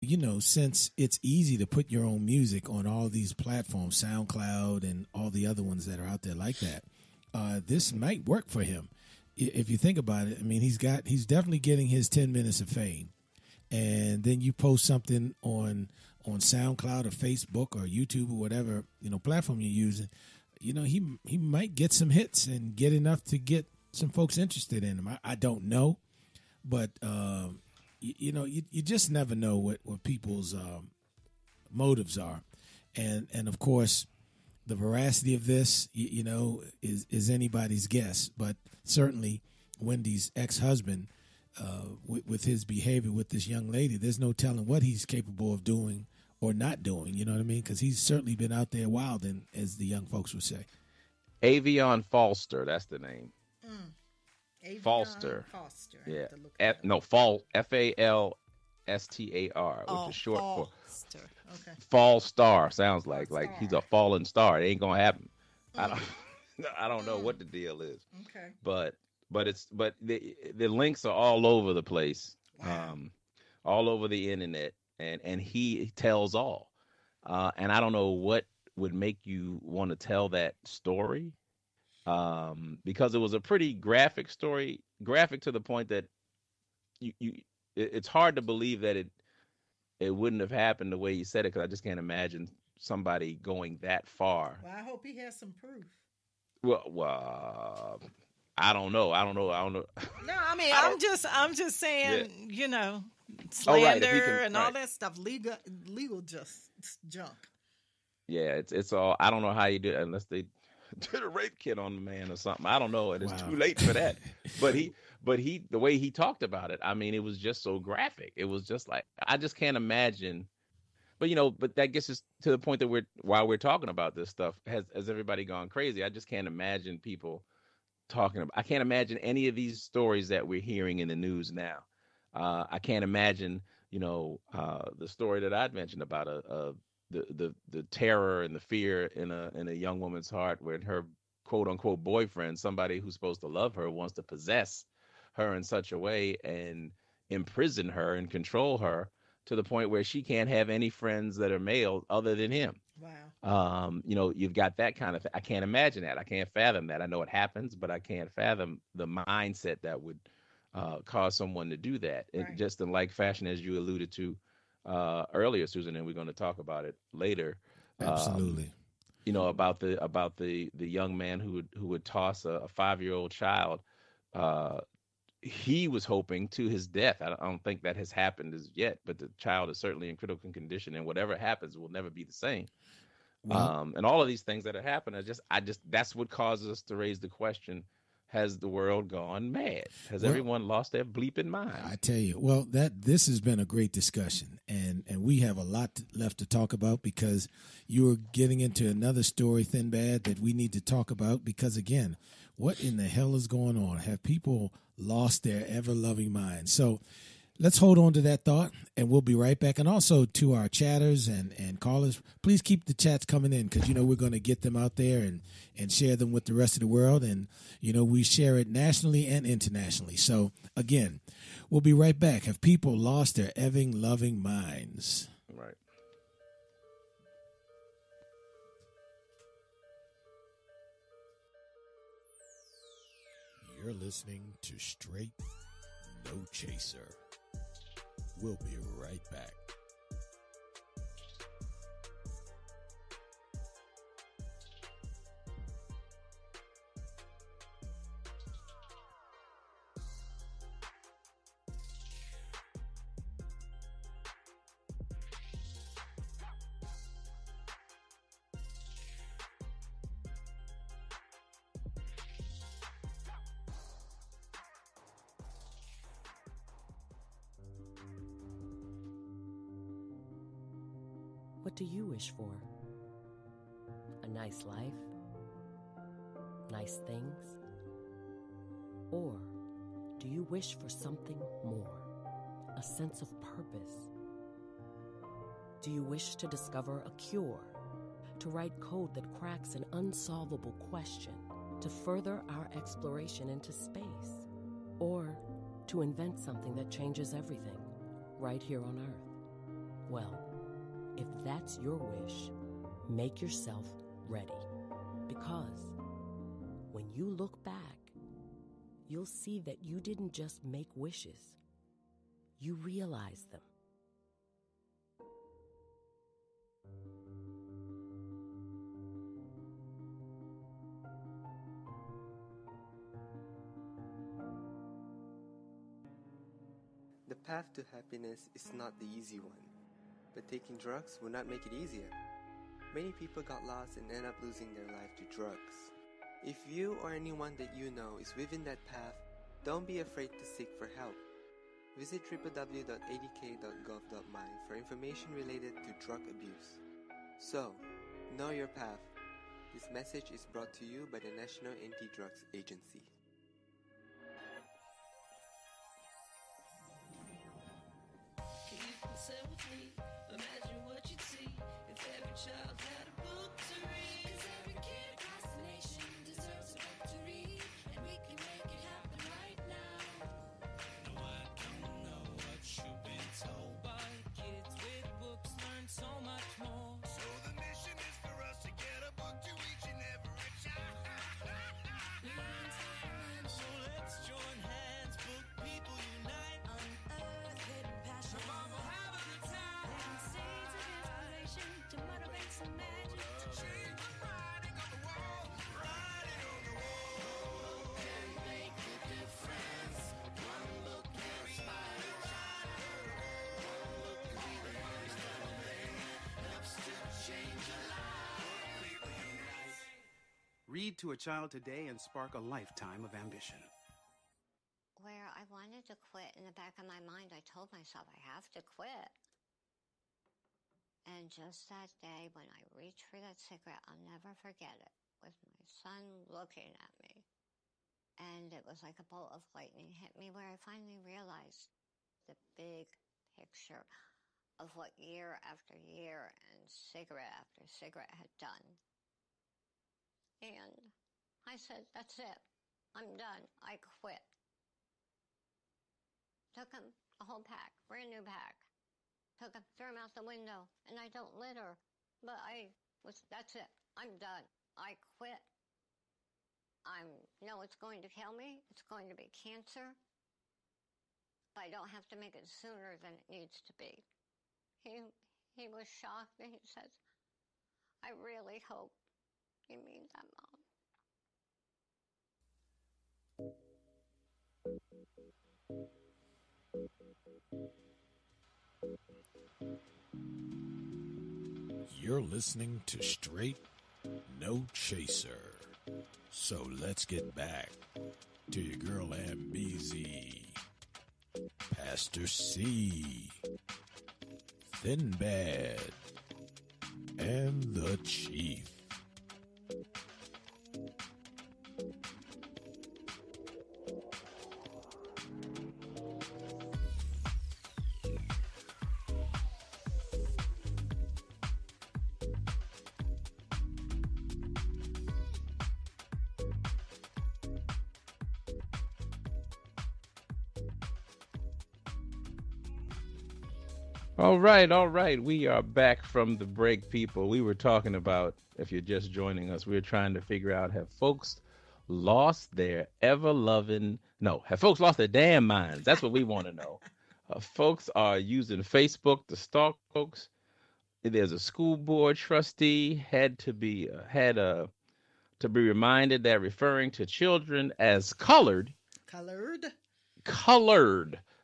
Since it's easy to put your own music on all these platforms, SoundCloud and all the other ones that are out there like that, this might work for him. If you think about it, I mean, he's definitely getting his 10 minutes of fame, and then you post something on SoundCloud or Facebook or YouTube or whatever platform you're using. He might get some hits and get enough to get some folks interested in him. I don't know, but you just never know what people's motives are, and of course, the veracity of this, is anybody's guess. But certainly, Wendy's ex-husband, with his behavior with this young lady, there's no telling what he's capable of doing or not doing. You know what I mean? Because he's certainly been out there wilding, as the young folks would say. Avion Foster, that's the name. Avion Foster. Yeah. Falstar, which is short for fall star. Sounds like he's a fallen star. It ain't gonna happen. I don't know what the deal is. Okay. But the links are all over the place. Wow. All over the internet, and he tells all. And I don't know what would make you want to tell that story. Because it was a pretty graphic story, graphic to the point that it's hard to believe that it wouldn't have happened the way you said it, because I just can't imagine somebody going that far. Well, I hope he has some proof. Well, I don't know. No, I mean, I'm just saying, slander and all that stuff, legal just junk. Yeah, it's all. I don't know how you do it unless they did a rape kit on the man or something. I don't know, and it's too late for that. But he, the way he talked about it, I mean, it was just so graphic. It was just like, I just can't imagine. But but that gets us to the point that while we're talking about this stuff, has everybody gone crazy? I just can't imagine people talking about. I can't imagine any of these stories that we're hearing in the news now. I can't imagine, the story that I'd mentioned about the terror and the fear in a young woman's heart, where her quote unquote boyfriend, somebody who's supposed to love her, wants to possess her in such a way and imprison her and control her to the point where she can't have any friends that are male other than him. Wow. You've got that kind of I can't imagine that. I can't fathom that. I know it happens, but I can't fathom the mindset that would cause someone to do that. Right. Just in like fashion, as you alluded to earlier, Susan, and we're going to talk about it later. Absolutely. About the young man who would toss a 5-year-old child. He was hoping to his death. I don't think that has happened as yet, but the child is certainly in critical condition, and whatever happens will never be the same. Well, and all of these things that have happened, I just that's what causes us to raise the question: has the world gone mad? Has everyone lost their bleeping mind? I tell you, this has been a great discussion, and we have a lot left to talk about, because you're getting into another story, Thin Bad, that we need to talk about, because, again, what in the hell is going on? Have people lost their ever-loving minds? So let's hold on to that thought, and we'll be right back. And also to our chatters and callers, please keep the chats coming in, because, we're going to get them out there and share them with the rest of the world. And, we share it nationally and internationally. So, again, we'll be right back. Have people lost their eving loving minds? Right. You're listening to Straight No Chaser. We'll be right back. What do you wish for? A nice life? Nice things? Or do you wish for something more? A sense of purpose? Do you wish to discover a cure? To write code that cracks an unsolvable question? To further our exploration into space? Or to invent something that changes everything right here on Earth? Well, if that's your wish, make yourself ready. Because when you look back, you'll see that you didn't just make wishes, you realized them. The path to happiness is not the easy one, but taking drugs will not make it easier. Many people got lost and end up losing their life to drugs. If you or anyone that you know is within that path, don't be afraid to seek for help. Visit www.adk.gov.my for information related to drug abuse. So, know your path. This message is brought to you by the National Anti-Drugs Agency. Imagine what you'd see if every child had a book to read. 'Cause every kid across the nation deserves a book to read, and we can make it happen right now. No, I don't know what you've been told, but kids with books learn so much more. So the mission is for us to get a book to each and every child. So let's join hands, book people unite, unearth hidden passion. Come on, have a good time. Seeds of inspiration to motivate some magic. To change the writing on the wall, writing on the wall. Can make a difference. One book can inspire a child. One book can be the first thing helps to change a life. People unite. Read to a child today and spark a lifetime of ambition. Where I wanted to quit, in the back of my mind, I told myself I have to quit. And just that day when I reached for that cigarette, I'll never forget it, with my son looking at me. And it was like a bolt of lightning hit me, where I finally realized the big picture of what year after year and cigarette after cigarette had done. And I said, that's it. I'm done. I quit. Took him a whole pack, brand new pack. Took him, threw him out the window, and I don't litter. But that's it. I'm done. I quit. No, it's going to kill me. It's going to be cancer. But I don't have to make it sooner than it needs to be. He was shocked, and he says, I really hope you mean that, Mom. You're listening to Straight No Chaser. So let's get back to your girl MBZ, Pastor C, Thin Bad, and the Chief. All right. We are back from the break, people. We were talking about, if you're just joining us, we were trying to figure out, have folks lost their have folks lost their damn minds? That's what we want to know. Folks are using Facebook to stalk folks. There's a school board trustee had to be reminded that referring to children as colored,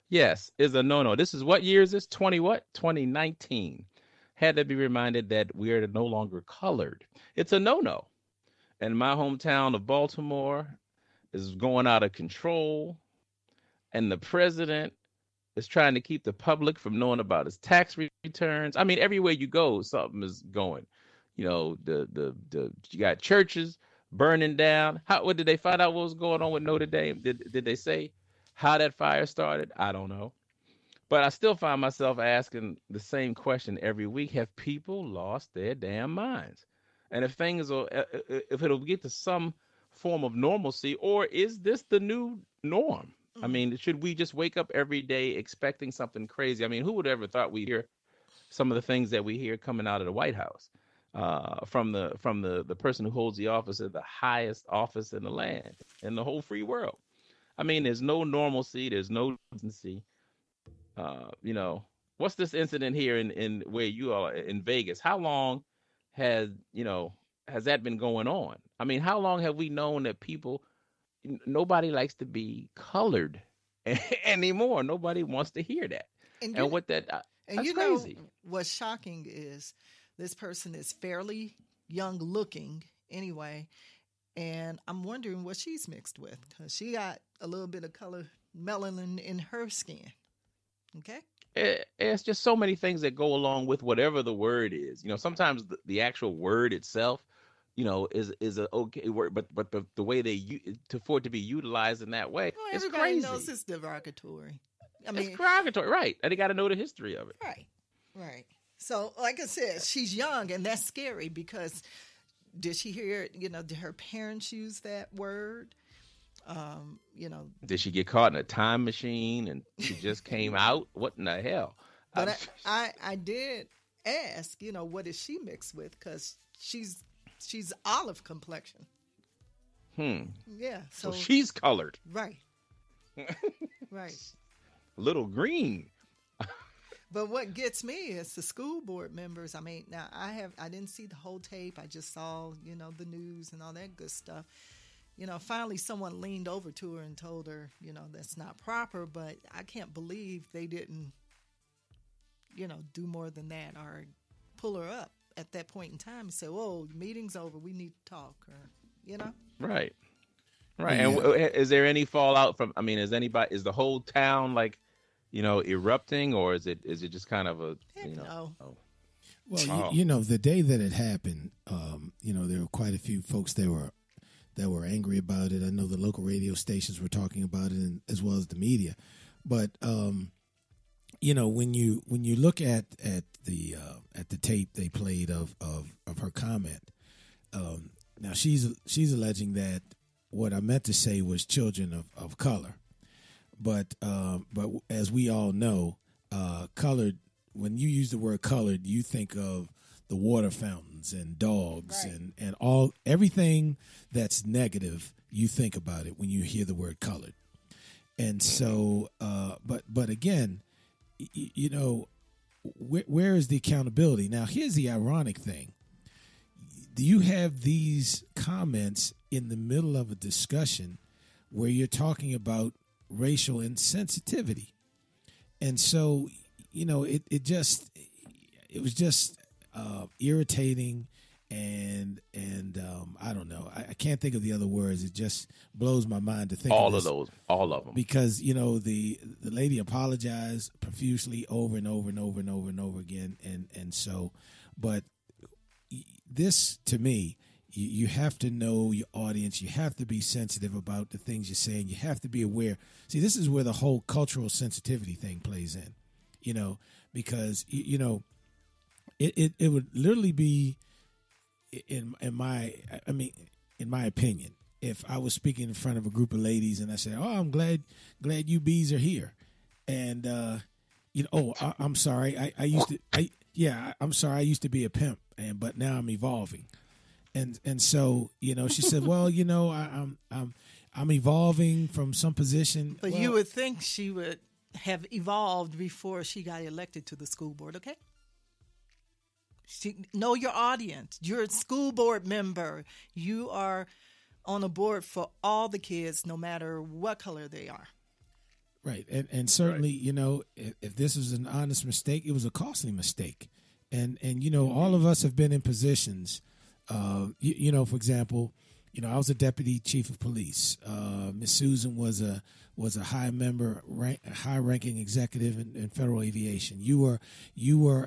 yes, is a no-no. This is what year is this? 2019. Had to be reminded that we are no longer colored. It's a no-no. And my hometown of Baltimore is going out of control. And the president is trying to keep the public from knowing about his tax returns. I mean, everywhere you go, something is going. You know, you got churches burning down. What did they find out what was going on with Notre Dame? Did they say how that fire started? I don't know. But I still find myself asking the same question every week. Have people lost their damn minds? And if it'll get to some form of normalcy, or is this the new norm? I mean, should we just wake up every day expecting something crazy? I mean, who would ever thought we'd hear some of the things that we hear coming out of the White House, from the person who holds the office of the highest office in the land, in the whole free world. I mean, there's no normalcy, there's no decency. You know, what's this incident here in where you are in Vegas? How long has that been going on? I mean, how long have we known that nobody likes to be colored anymore? Nobody wants to hear that. And that's crazy. What's shocking is this person is fairly young looking anyway, and I'm wondering what she's mixed with, because she got a little bit of color melanin in her skin. Okay. It's just so many things that go along with whatever the word is. You know, sometimes the actual word itself, is a okay word, but the way for it to be utilized in that way, well, it's everybody crazy. knows it's derogatory. I mean, it's derogatory, right? And they got to know the history of it. Right. So, like I said, she's young, and that's scary because did she hear? Did her parents use that word? Did she get caught in a time machine and she just came out? What in the hell? But I did ask, what is she mixed with? Because she's olive complexion. Yeah. So she's colored. Right. Right. A little green. But what gets me is the school board members. I mean, now I didn't see the whole tape. I just saw, the news and all that good stuff. Finally someone leaned over to her and told her, that's not proper, but I can't believe they didn't, do more than that or pull her up at that point in time and say, whoa, meeting's over, we need to talk, or, Right. And is there any fallout from, is the whole town erupting, or is it just kind of a, No. Oh. Well, the day that it happened, there were quite a few folks that were angry about it. I know the local radio stations were talking about it, and as well as the media. But when you look at the tape they played of her comment, now she's alleging that what I meant to say was children of color, but as we all know, colored. When you use the word colored, you think of the water fountains and dogs, right, and everything that's negative. You think about it when you hear the word colored. And so, but again, where is the accountability? Now, here's the ironic thing. You have these comments in the middle of a discussion where you're talking about racial insensitivity. And so, it was just irritating, and I don't know. I can't think of the other words. It just blows my mind to think all of them. Because the lady apologized profusely over and over and over and over and over again, and so, but this, to me, you have to know your audience. You have to be sensitive about the things you're saying. You have to be aware. See, this is where the whole cultural sensitivity thing plays in, because it would literally be, in my opinion, if I was speaking in front of a group of ladies and I said, "Oh, I'm glad you bees are here," and I'm sorry, I'm sorry, I used to be a pimp, but now I'm evolving, and so she said, "Well, I'm evolving from some position." But you would think she would have evolved before she got elected to the school board, okay? Know your audience. You're a school board member. You are on a board for all the kids, no matter what color they are. Right. And certainly, if this was an honest mistake, it was a costly mistake. And all of us have been in positions, for example, I was a deputy chief of police. Miss Susan was a high-ranking executive in federal aviation. You were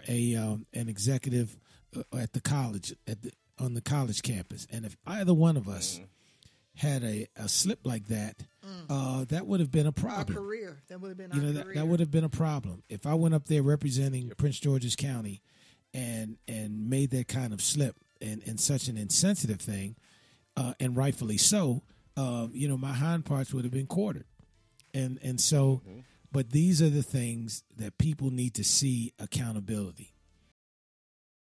an executive at the college on the college campus. And if either one of us had a slip like that, that would have been a problem. Our career. That would have been our career. That would have been a problem. If I went up there representing Prince George's County and made that kind of slip and such an insensitive thing, and rightfully so, my hind parts would have been quartered. And so, but these are the things that people need to see accountability.